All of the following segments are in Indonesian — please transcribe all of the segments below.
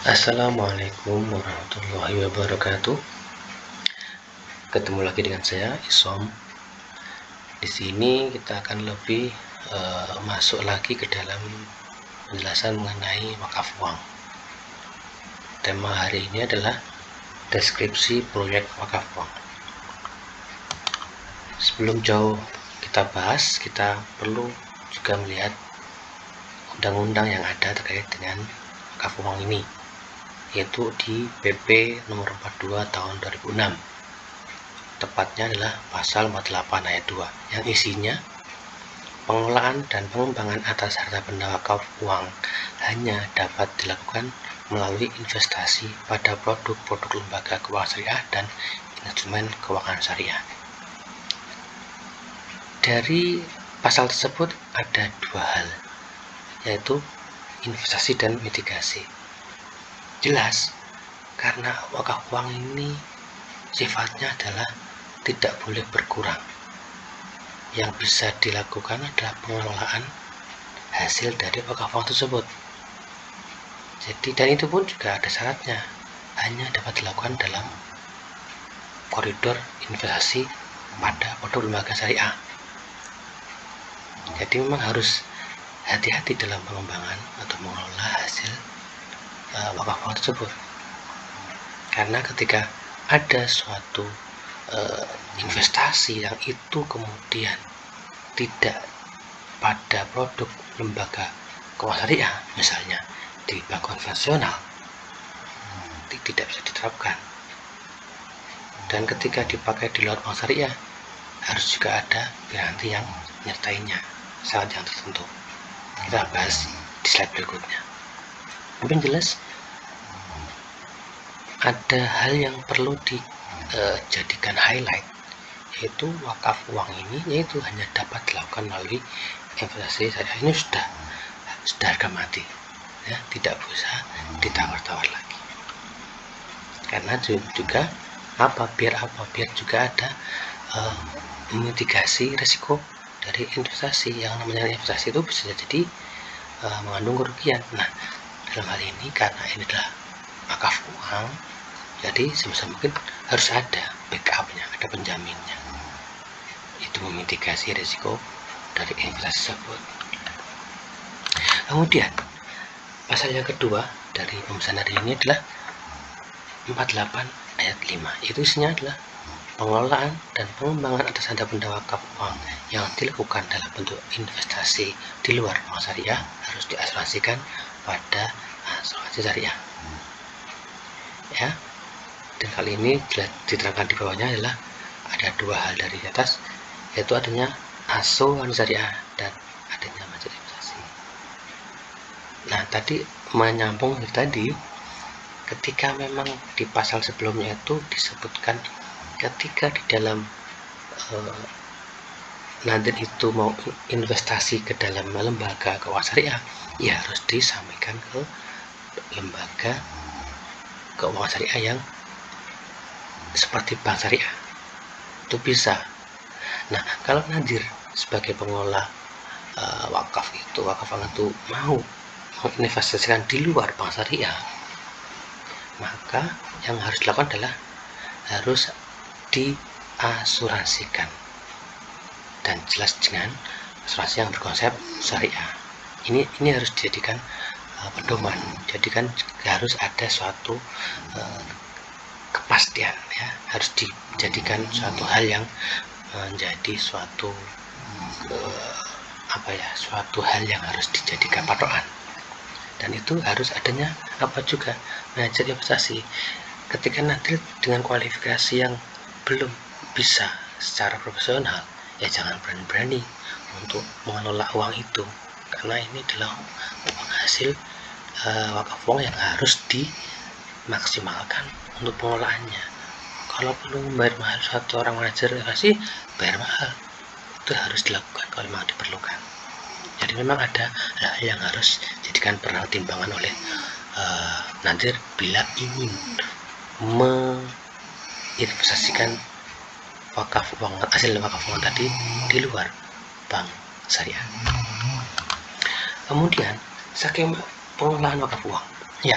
Assalamualaikum warahmatullahi wabarakatuh. Ketemu lagi dengan saya Isom. Di sini kita akan lebih masuk lagi ke dalam penjelasan mengenai wakaf uang. Tema hari ini adalah deskripsi proyek wakaf uang. Sebelum jauh kita bahas, kita perlu juga melihat undang-undang yang ada terkait dengan wakaf uang ini, yaitu di PP nomor 42 tahun 2006. Tepatnya adalah pasal 48 ayat 2 yang isinya pengelolaan dan pengembangan atas harta benda wakaf uang hanya dapat dilakukan melalui investasi pada produk-produk lembaga keuangan syariah dan instrumen keuangan syariah. Dari pasal tersebut ada dua hal, yaitu investasi dan mitigasi. Jelas, karena wakaf uang ini sifatnya adalah tidak boleh berkurang. Yang bisa dilakukan adalah pengelolaan hasil dari wakaf uang tersebut. Jadi, dan itu pun juga ada syaratnya, hanya dapat dilakukan dalam koridor investasi pada produk lembaga syariah. Jadi memang harus hati-hati dalam pengembangan atau mengelola hasil wakaf uang tersebut, karena ketika ada suatu investasi yang itu kemudian tidak pada produk lembaga keuangan syariah, misalnya di bank konvensional, tidak bisa diterapkan. Dan ketika dipakai di luar bank syariah, harus juga ada piranti yang menyertainya, syarat yang tertentu. Kita bahas di slide berikutnya. Mungkin jelas ada hal yang perlu dijadikan highlight, yaitu wakaf uang ini yaitu hanya dapat dilakukan melalui investasi syariah. Ini sudah harga mati, ya, tidak bisa ditawar-tawar lagi. Karena juga biar juga ada mitigasi risiko dari investasi. Yang namanya investasi itu bisa jadi mengandung kerugian. Nah, dalam hal ini karena ini adalah wakaf uang, jadi sebisa mungkin harus ada backupnya, ada penjaminnya. Itu memitigasi risiko dari investasi tersebut. Kemudian pasal yang kedua dari pembahasan hari ini adalah 48 ayat 5. Itu isinya adalah pengelolaan dan pengembangan atas harta benda wakaf uang yang dilakukan dalam bentuk investasi di luar bank syariah harus diasuransikan pada asuransi syariah. Ya, dan kali ini diterangkan di bawahnya adalah ada dua hal dari atas, yaitu adanya asuransi syariah dan adanya majelis investasi. Nah, tadi menyambung tadi, ketika memang di pasal sebelumnya itu disebutkan ketika di dalam nanti itu mau investasi ke dalam lembaga keuangan syariah, ya harus disampaikan ke lembaga keuangan syariah yang seperti bank syariah, itu bisa. Nah, kalau nadir sebagai pengelola wakaf uang itu mau menginvestasikan di luar bank syariah, maka yang harus dilakukan adalah harus diasuransikan, dan jelas dengan asuransi yang berkonsep syariah. Ini harus dijadikan pedoman. Jadi kan harus ada suatu kepastian, ya, harus dijadikan suatu hal yang menjadi suatu suatu hal yang harus dijadikan patokan. Dan itu harus adanya juga manajer investasi. Ketika nanti dengan kualifikasi yang belum bisa secara profesional, ya jangan berani-berani untuk mengelola uang itu, karena ini adalah uang hasil wakaf uang yang harus dimaksimalkan untuk pengelolaannya. Kalau perlu membayar mahal satu orang manajer investasi, bayar mahal, itu harus dilakukan kalau memang diperlukan. Jadi memang ada hal yang harus jadikan pertimbangan oleh nadir bila ingin menginvestasikan hasil wakaf uang tadi di luar bank syariah. Kemudian skema pengelolaan wakaf uang, ya,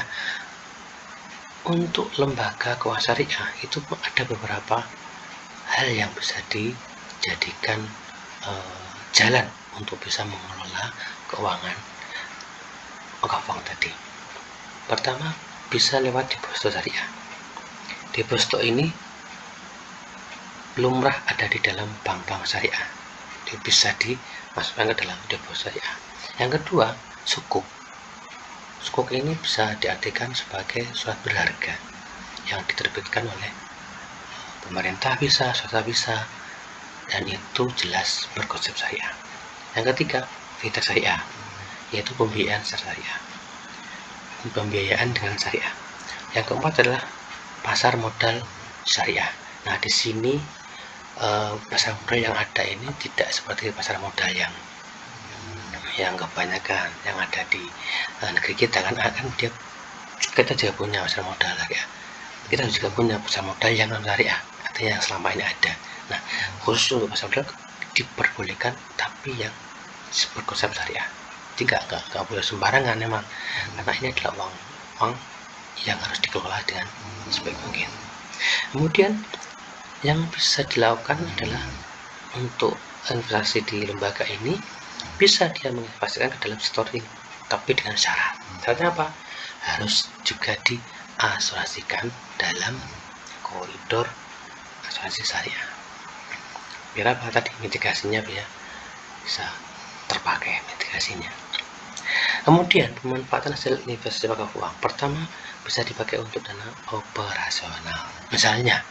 untuk lembaga keuangan syariah itu ada beberapa hal yang bisa dijadikan jalan untuk bisa mengelola keuangan wakaf uang tadi. Pertama, bisa lewat deposito syariah. Deposito ini lumrah ada di dalam bank-bank syariah. Dia bisa dimasukkan ke dalam deposito syariah. Yang kedua, sukuk. Sukuk ini bisa diartikan sebagai surat berharga yang diterbitkan oleh pemerintah bisa, swasta bisa, dan itu jelas berkonsep syariah. Yang ketiga, fintech syariah, yaitu pembiayaan syariah. Pembiayaan dengan syariah. Yang keempat adalah pasar modal syariah. Nah, di sini pasar modal yang ada ini tidak seperti pasar modal yang kebanyakan yang ada di negeri kita kan dia kita juga punya pasar modal ya. Kita juga punya pasar modal yang non syariah, artinya yang selama ini ada. Nah, khusus untuk pasar modal diperbolehkan tapi yang berkonsep syariah. Jadi nggak boleh sembarangan memang, karena ini adalah uang yang harus dikelola dengan sebaik mungkin. Kemudian yang bisa dilakukan adalah untuk investasi di lembaga ini bisa dia menginvestasikan ke dalam sektor ini, tapi dengan syarat. Syaratnya apa? Harus juga diasuransikan dalam koridor asuransi syariah. Biar apa tadi mitigasinya biar bisa terpakai mitigasinya. Kemudian pemanfaatan hasil investasi wakaf uang. Pertama, bisa dipakai untuk dana operasional. Misalnya,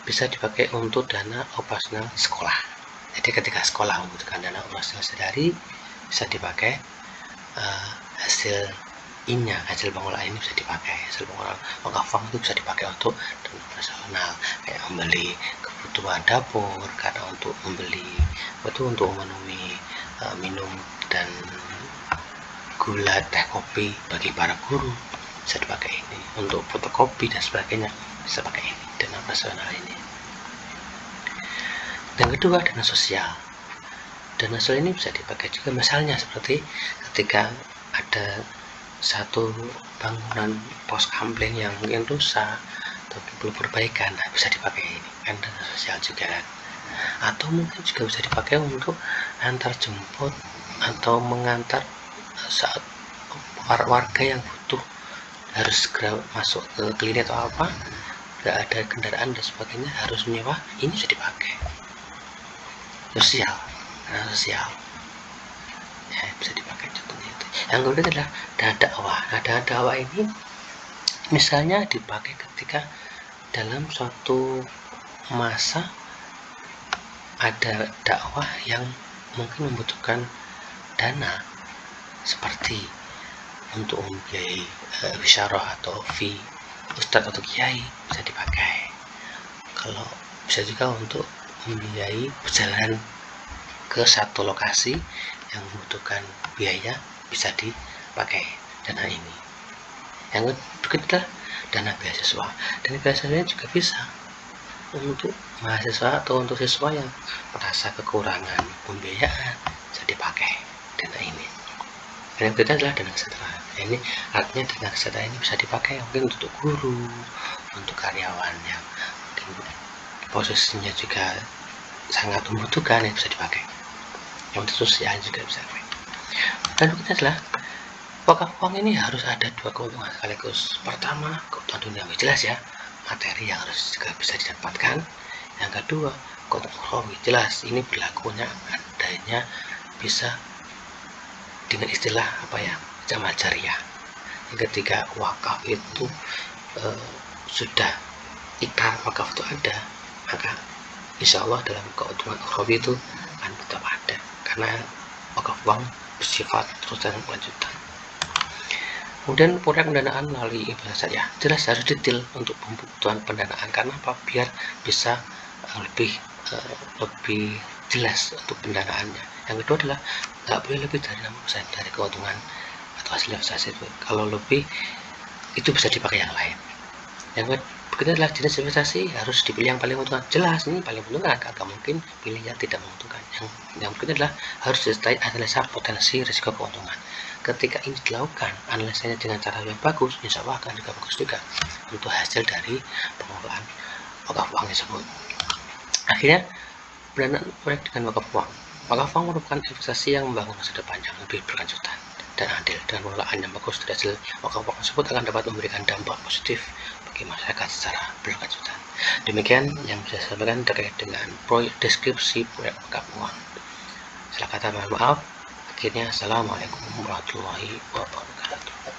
bisa dipakai untuk dana operasional sekolah. Jadi ketika sekolah membutuhkan dana operasional sehari, bisa dipakai hasil pengelolaan ini bisa dipakai. Hasil pengelolaan wakaf uang itu bisa dipakai untuk dana operasional, kayak membeli kebutuhan dapur, karena untuk membeli untuk memenuhi minum dan gula, teh, kopi bagi para guru bisa dipakai ini, untuk fotokopi dan sebagainya bisa pakai ini, dana operasional ini. Dan kedua, dana sosial. Dana sosial ini bisa dipakai juga misalnya seperti ketika ada satu bangunan pos kampleng yang mungkin rusak atau perlu perbaikan, nah bisa dipakai ini kan dana sosial juga kan. Atau mungkin juga bisa dipakai untuk antar jemput atau mengantar saat warga yang butuh harus segera masuk ke klinik atau apa, nggak ada kendaraan dan sebagainya, harus menyewa, ini bisa dipakai sosial ya, bisa dipakai contohnya itu. Yang kedua adalah dana dakwah. Nah, dana dakwah ini misalnya dipakai ketika dalam suatu masa ada dakwah yang mungkin membutuhkan dana seperti untuk membiayai wisyarah atau fee ustadz atau kiai, bisa dipakai. Kalau bisa juga untuk membiayai perjalanan ke satu lokasi yang membutuhkan biaya, bisa dipakai dana ini. Yang kedua, dana beasiswa. Dana beasiswa juga bisa untuk mahasiswa atau untuk siswa yang merasa kekurangan pembiayaan, bisa dipakai dana ini. Dan yang ketiga adalah dana kesejahteraan. Ini artinya dana kesejahteraan ini bisa dipakai mungkin untuk guru, untuk karyawan yang mungkin posisinya juga sangat membutuhkan, yang bisa dipakai. Yang untuk sosial juga bisa dipakai. Dan berikutnya adalah wakaf uang ini harus ada dua keuntungan sekaligus. Pertama, keuntungan duniawi jelas ya, materi yang harus juga bisa didapatkan. Yang kedua, keuntungan ukhrawi jelas, ini berlakunya adanya bisa dengan istilah jamaah jariah. Yang ketiga, wakaf itu sudah ikrar wakaf itu ada, maka insya Allah dalam keuntungan ukhrawi itu akan tetap ada, karena wakaf uang bersifat terus dan kelanjutan. Kemudian proyek pendanaan melalui investasi syariah jelas harus detail untuk pembutuhan pendanaan, karena apa? Biar bisa lebih jelas untuk pendanaannya. Yang kedua adalah nggak boleh lebih dari 60% dari keuntungan atau hasil investasi itu. Kalau lebih itu bisa dipakai yang lain. Yang berikutnya adalah jenis investasi harus dipilih yang paling menguntungkan. Jelas ini paling menguntungkan, karena mungkin pilih yang tidak menguntungkan. Yang berikutnya adalah harus disertai analisa potensi risiko keuntungan. ketika ini dilakukan analisanya dengan cara yang bagus, insya Allah akan juga bagus juga untuk hasil dari pengelolaan wakaf uang tersebut. Akhirnya pendanaan proyek dengan wakaf uang. Wakaf uang merupakan investasi yang membangun masa depan yang lebih berkelanjutan dan adil. Dengan pengelolaan yang bagus, dari hasil wakaf uang tersebut akan dapat memberikan dampak positif bagi masyarakat secara berkelanjutan. Demikian yang bisa saya sampaikan terkait dengan proyek deskripsi proyek wakaf uang. Salah kata mohon maaf. Akhirnya, assalamualaikum warahmatullahi wabarakatuh.